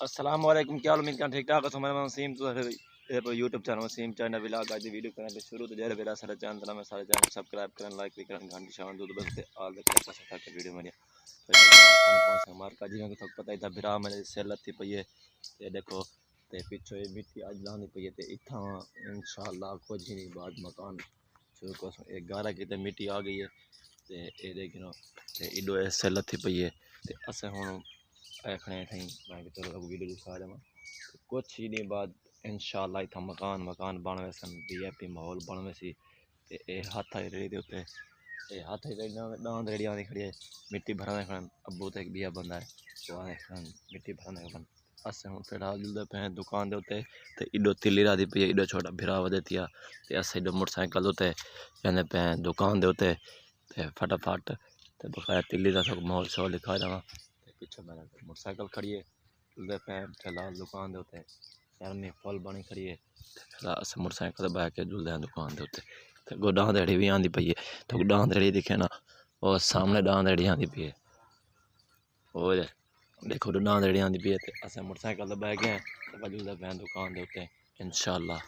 अस्सलाम वालेकुम, क्या हाल? उम्मीद करना ठीक ठाक हो। मेरा नाम वसीम, तो YouTube channel Waseem China vlog आज वीडियो करने शुरू तो जरा मेरा सारे चैनल में सारे चैनल सब्सक्राइब करें, लाइक भी करें, घंटी शाम दूध बंदे आल तक पास तक वीडियो मेरी तो मार का जी तो पता ही था बिरा मेरे से लत्ती पई है ते देखो ते पिछो ये मिट्टी आज लानी पई है ते इथा इंशाअल्लाह कुछ ही बाद मकान शुरू को एक गारा की ते मिट्टी आ गई है ते ये देखो ते इडो ऐसे लत्ती पई है ते असे हुन खड़े थे मैं चलो वीडियो दिखा देव कुछ ही दिन बाद इंशाअल्लाह इतना मकान मकान बन वैसे वीआईपी माहौल बन वैसी हाथ रेड़ी के उत्ते हाथ डांद रेड़ी आने खड़ी है मिट्टी भरने खड़न अबू तो एक बिया बंदा है वो आने खड़न मिट्टी भरने खड़न अस हूँ फिलहाल जुलते पे दुकान के उत्ते तो इडो तिली राधी पी इडो छोटा भिरा वधे अस इडो मोटरसाइकिल उत्ते जाने पे दुकान के उत्ते फटाफट तो बकाया तिली का सब माहौल शोल दिखा देव पिछे मैंने मोटरसाइकिल खड़ी है चलते पे फिलहाल दुकान के उत्ते गर्मी फुल बनी खड़ी है फिलहाल अस मोटरसाइकिल बह के जुलते हैं दुकान के उत्ते तो डांद रेड़ी भी आँदी पई है तो डांद रेड़ी दिखे ना वो सामने डांद रेड़ी आँदी पई है वो देखो डांद रेड़ी आँदी पई है तो अस मोटरसाइकिल बह गए हैं तो जुलते पे दुकान के उत्ते इंशाअल्लाह।